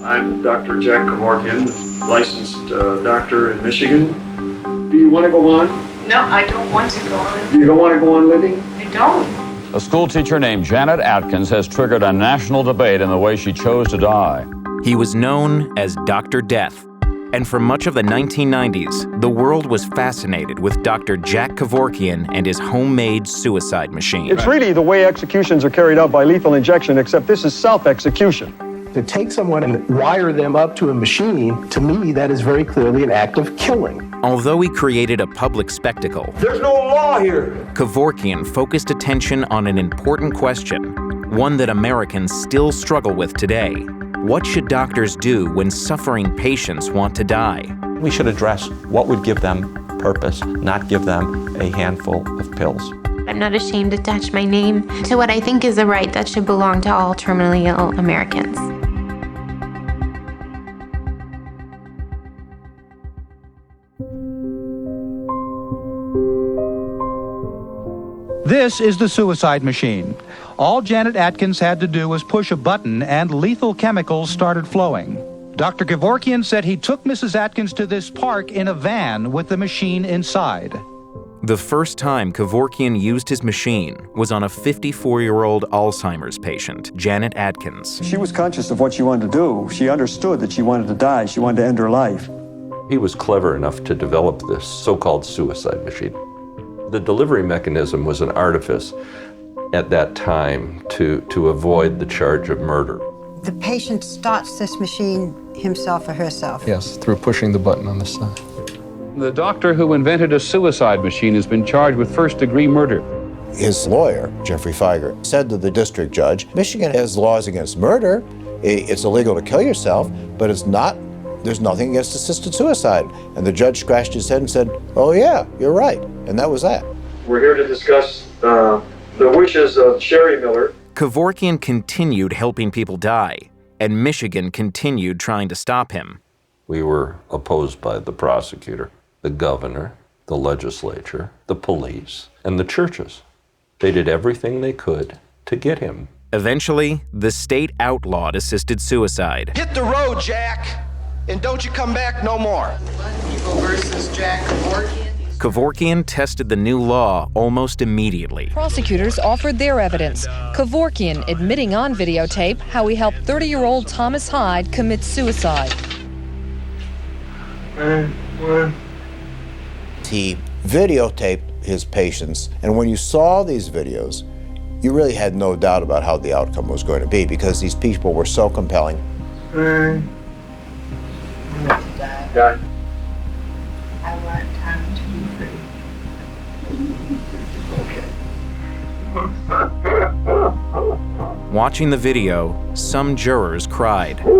I'm Dr. Jack Kevorkian, licensed doctor in Michigan. Do you want to go on? No, I don't want to go on. You don't want to go on living? I don't. A school teacher named Janet Atkins has triggered a national debate in the way she chose to die. He was known as Dr. Death, and for much of the 1990s, the world was fascinated with Dr. Jack Kevorkian and his homemade suicide machine. It's really the way executions are carried out by lethal injection, except this is self-execution. To take someone and wire them up to a machine, to me, that is very clearly an act of killing. Although he created a public spectacle, there's no law here. Kevorkian focused attention on an important question, one that Americans still struggle with today. What should doctors do when suffering patients want to die? We should address what would give them purpose, not give them a handful of pills. I'm not ashamed to attach my name to what I think is a right that should belong to all terminally ill Americans. This is the suicide machine. All Janet Atkins had to do was push a button and lethal chemicals started flowing. Dr. Kevorkian said he took Mrs. Atkins to this park in a van with the machine inside. The first time Kevorkian used his machine was on a 54-year-old Alzheimer's patient, Janet Atkins. She was conscious of what she wanted to do. She understood that she wanted to die. She wanted to end her life. He was clever enough to develop this so-called suicide machine. The delivery mechanism was an artifice at that time to avoid the charge of murder. The patient starts this machine himself or herself. Yes, through pushing the button on the side. The doctor who invented a suicide machine has been charged with first-degree murder. His lawyer, Jeffrey Feiger, said to the district judge, Michigan has laws against murder. It's illegal to kill yourself, but there's nothing against assisted suicide. And the judge scratched his head and said, oh yeah, you're right. And that was that. We're here to discuss the wishes of Sherry Miller. Kevorkian continued helping people die, and Michigan continued trying to stop him. We were opposed by the prosecutor, the governor, the legislature, the police, and the churches. They did everything they could to get him. Eventually, the state outlawed assisted suicide. Hit the road, Jack, and don't you come back no more. People versus Jack Kevorkian. Kevorkian tested the new law almost immediately. Prosecutors offered their evidence. Kevorkian admitting on videotape how he helped 30-year-old Thomas Hyde commit suicide. He videotaped his patients, and when you saw these videos, you really had no doubt about how the outcome was going to be because these people were so compelling. Die. I want time to be free. Watching the video, some jurors cried. We,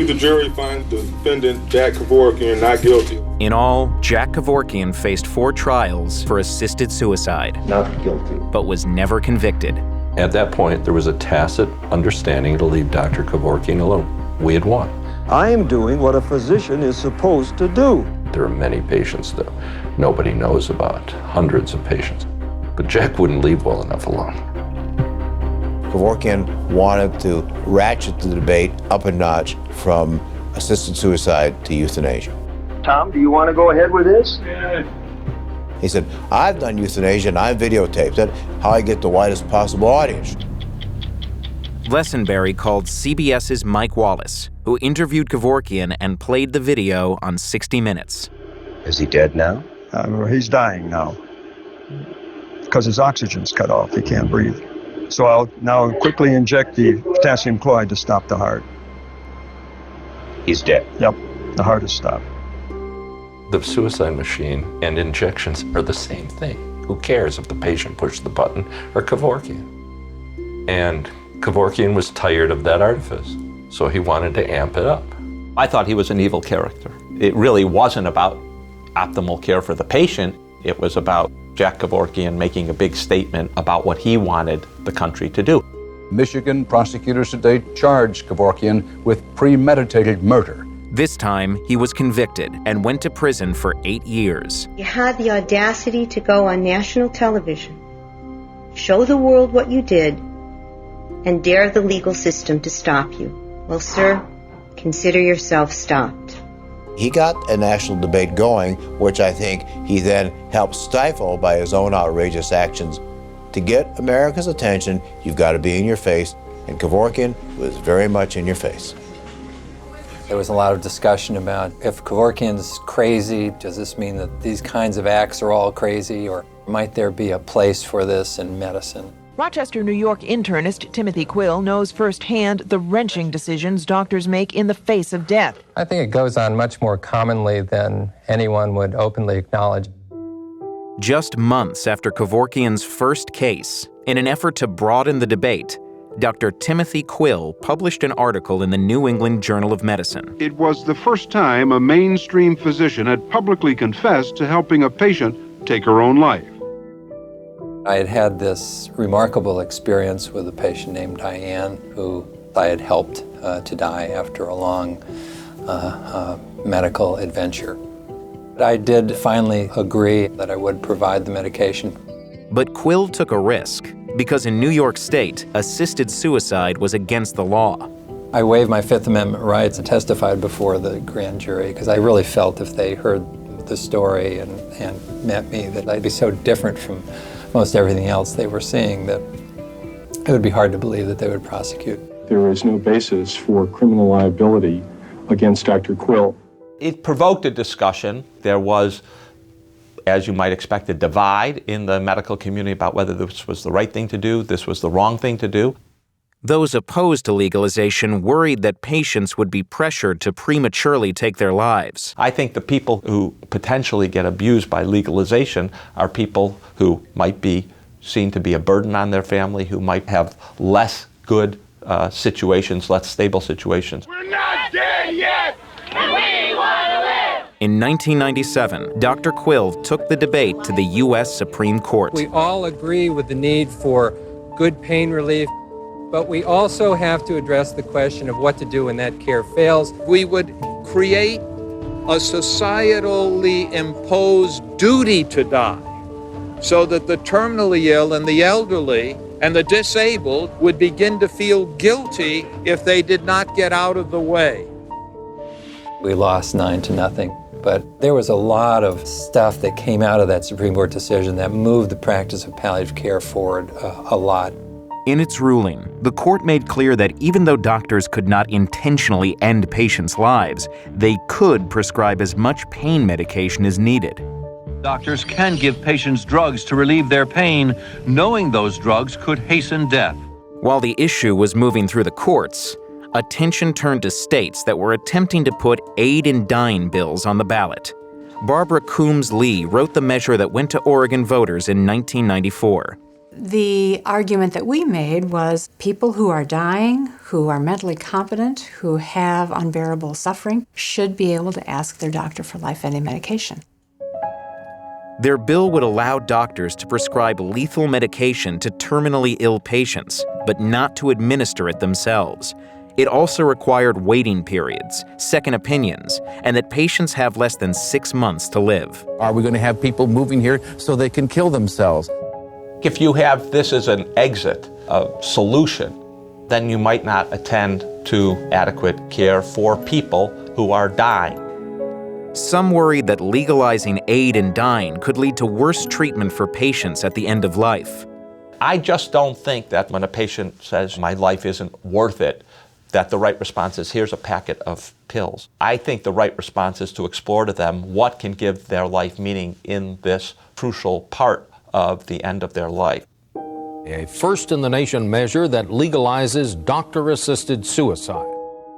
the jury, find the defendant, Jack Kevorkian, not guilty. In all, Jack Kevorkian faced 4 trials for assisted suicide. Not guilty. But was never convicted. At that point, there was a tacit understanding to leave Dr. Kevorkian alone. We had won. I am doing what a physician is supposed to do. There are many patients that nobody knows about, hundreds of patients. But Jack wouldn't leave well enough alone. Kevorkian wanted to ratchet the debate up a notch from assisted suicide to euthanasia. Tom, do you want to go ahead with this? Yeah. He said, I've done euthanasia and I've videotaped it, how I get the widest possible audience. Lessenberry called CBS's Mike Wallace, who interviewed Kevorkian and played the video on 60 Minutes. Is he dead now? He's dying now because his oxygen's cut off. He can't breathe. So I'll now quickly inject the potassium chloride to stop the heart. He's dead? Yep, the heart is stopped. The suicide machine and injections are the same thing. Who cares if the patient pushed the button or Kevorkian? And Kevorkian was tired of that artifice, so he wanted to amp it up. I thought he was an evil character. It really wasn't about optimal care for the patient. It was about Jack Kevorkian making a big statement about what he wanted the country to do. Michigan prosecutors today charged Kevorkian with premeditated murder. This time, he was convicted and went to prison for 8 years. You had the audacity to go on national television, show the world what you did, and dare the legal system to stop you. Well, sir, consider yourself stopped. He got a national debate going, which I think he then helped stifle by his own outrageous actions. To get America's attention, you've got to be in your face, and Kevorkian was very much in your face. There was a lot of discussion about if Kevorkian's crazy, does this mean that these kinds of acts are all crazy, or might there be a place for this in medicine? Rochester, New York internist Timothy Quill knows firsthand the wrenching decisions doctors make in the face of death. I think it goes on much more commonly than anyone would openly acknowledge. Just months after Kevorkian's first case, in an effort to broaden the debate, Dr. Timothy Quill published an article in the New England Journal of Medicine. It was the first time a mainstream physician had publicly confessed to helping a patient take her own life. I had had this remarkable experience with a patient named Diane, who I had helped to die after a long medical adventure. I did finally agree that I would provide the medication. But Quill took a risk, because in New York State, assisted suicide was against the law. I waived my Fifth Amendment rights and testified before the grand jury, because I really felt if they heard the story and met me that I'd be so different from most everything else they were seeing that it would be hard to believe that they would prosecute. There is no basis for criminal liability against Dr. Quill. It provoked a discussion. There was, as you might expect, a divide in the medical community about whether this was the right thing to do, this was the wrong thing to do. Those opposed to legalization worried that patients would be pressured to prematurely take their lives. I think the people who potentially get abused by legalization are people who might be seen to be a burden on their family, who might have less good situations, less stable situations. We're not dead yet, and we want to live! In 1997, Dr. Quill took the debate to the U.S. Supreme Court. We all agree with the need for good pain relief, but we also have to address the question of what to do when that care fails. We would create a societally imposed duty to die so that the terminally ill and the elderly and the disabled would begin to feel guilty if they did not get out of the way. We lost 9-0, but there was a lot of stuff that came out of that Supreme Court decision that moved the practice of palliative care forward a lot. In its ruling, the court made clear that even though doctors could not intentionally end patients' lives, they could prescribe as much pain medication as needed. Doctors can give patients drugs to relieve their pain, knowing those drugs could hasten death. While the issue was moving through the courts, attention turned to states that were attempting to put aid in dying bills on the ballot. Barbara Coombs Lee wrote the measure that went to Oregon voters in 1994. The argument that we made was people who are dying, who are mentally competent, who have unbearable suffering, should be able to ask their doctor for life-ending medication. Their bill would allow doctors to prescribe lethal medication to terminally ill patients, but not to administer it themselves. It also required waiting periods, second opinions, and that patients have less than 6 months to live. Are we going to have people moving here so they can kill themselves? If you have this as an exit, a solution, then you might not attend to adequate care for people who are dying. Some worried that legalizing aid in dying could lead to worse treatment for patients at the end of life. I just don't think that when a patient says, my life isn't worth it, that the right response is, here's a packet of pills. I think the right response is to explore to them what can give their life meaning in this crucial part of the end of their life. A first-in-the-nation measure that legalizes doctor-assisted suicide.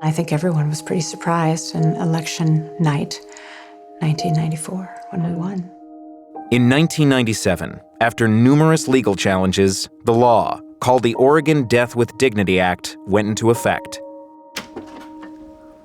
I think everyone was pretty surprised on election night, 1994, when we won. In 1997, after numerous legal challenges, the law, called the Oregon Death with Dignity Act, went into effect.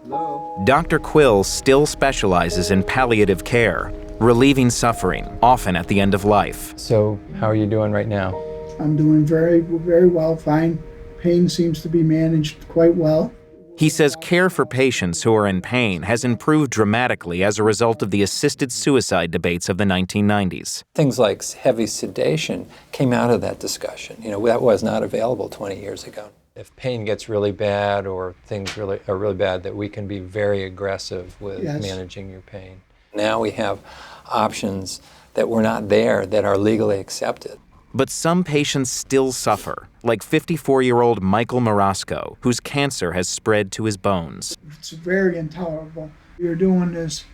Hello? Dr. Quill still specializes in palliative care, relieving suffering, often at the end of life. So, how are you doing right now? I'm doing very, very well, fine. Pain seems to be managed quite well. He says care for patients who are in pain has improved dramatically as a result of the assisted suicide debates of the 1990s. Things like heavy sedation came out of that discussion. You know, that was not available 20 years ago. If pain gets really bad or things are really bad, that we can be very aggressive with managing your pain. Now we have options that were not there that are legally accepted. But some patients still suffer, like 54-year-old Michael Marasco, whose cancer has spread to his bones. It's very intolerable. You're doing this,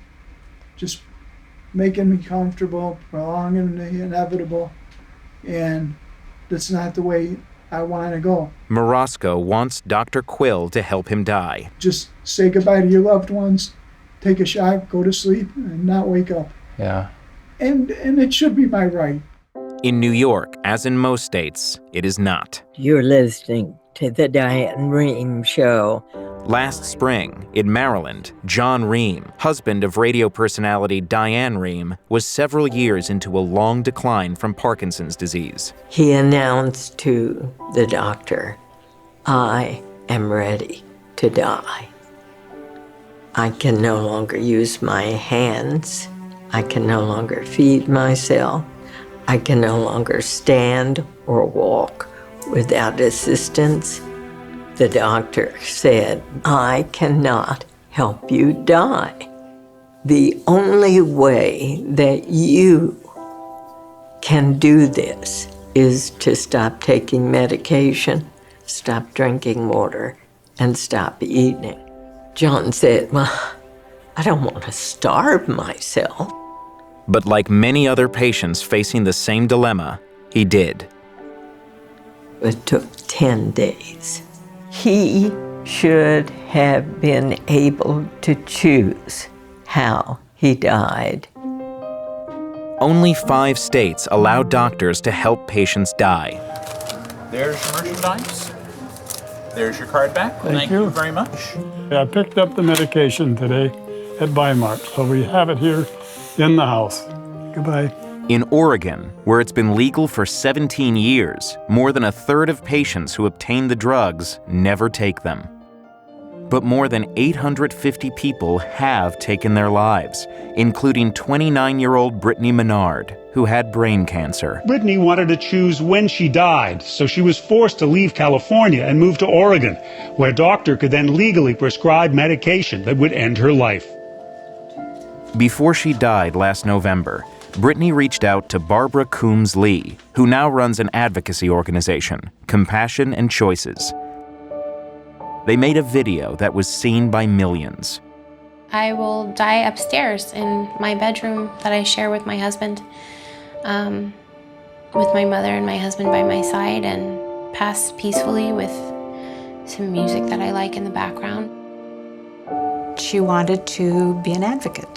just making me comfortable, prolonging the inevitable, and that's not the way I want to go. Marasco wants Dr. Quill to help him die. Just say goodbye to your loved ones, take a shot, go to sleep, and not wake up. Yeah. And it should be my right. In New York, as in most states, it is not. You're listening to the Diane Rehm Show. Last spring, in Maryland, John Rehm, husband of radio personality Diane Rehm, was several years into a long decline from Parkinson's disease. He announced to the doctor, I am ready to die. I can no longer use my hands. I can no longer feed myself. I can no longer stand or walk without assistance. The doctor said, I cannot help you die. The only way that you can do this is to stop taking medication, stop drinking water, and stop eating. John said, well, I don't want to starve myself. But like many other patients facing the same dilemma, he did. It took 10 days. He should have been able to choose how he died. Only 5 states allow doctors to help patients die. There's your merchandise. There's your card back. Thank you very much. I picked up the medication today at Weimar, so we have it here in the house. Goodbye. In Oregon, where it's been legal for 17 years, more than a third of patients who obtain the drugs never take them. But more than 850 people have taken their lives, including 29-year-old Brittany Maynard, who had brain cancer. Brittany wanted to choose when she died, so she was forced to leave California and move to Oregon, where a doctor could then legally prescribe medication that would end her life. Before she died last November, Brittany reached out to Barbara Coombs Lee, who now runs an advocacy organization, Compassion and Choices. They made a video that was seen by millions. I will die upstairs in my bedroom that I share with my husband, with my mother and my husband by my side, and pass peacefully with some music that I like in the background. She wanted to be an advocate,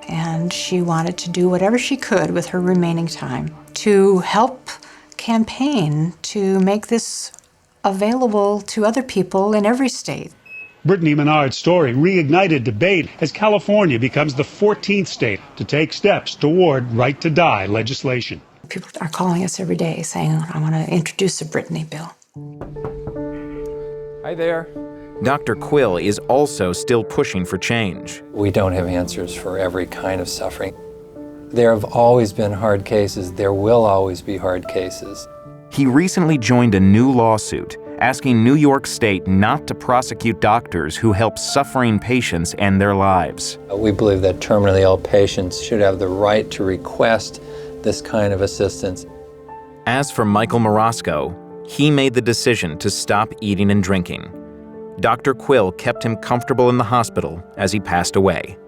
and she wanted to do whatever she could with her remaining time to help campaign to make this available to other people in every state. Brittany Maynard's story reignited debate as California becomes the 14th state to take steps toward right-to-die legislation. People are calling us every day saying, I want to introduce a Brittany bill. Hi there. Dr. Quill is also still pushing for change. We don't have answers for every kind of suffering. There have always been hard cases. There will always be hard cases. He recently joined a new lawsuit asking New York State not to prosecute doctors who help suffering patients end their lives. We believe that terminally ill patients should have the right to request this kind of assistance. As for Michael Marasco, he made the decision to stop eating and drinking. Dr. Quill kept him comfortable in the hospital as he passed away.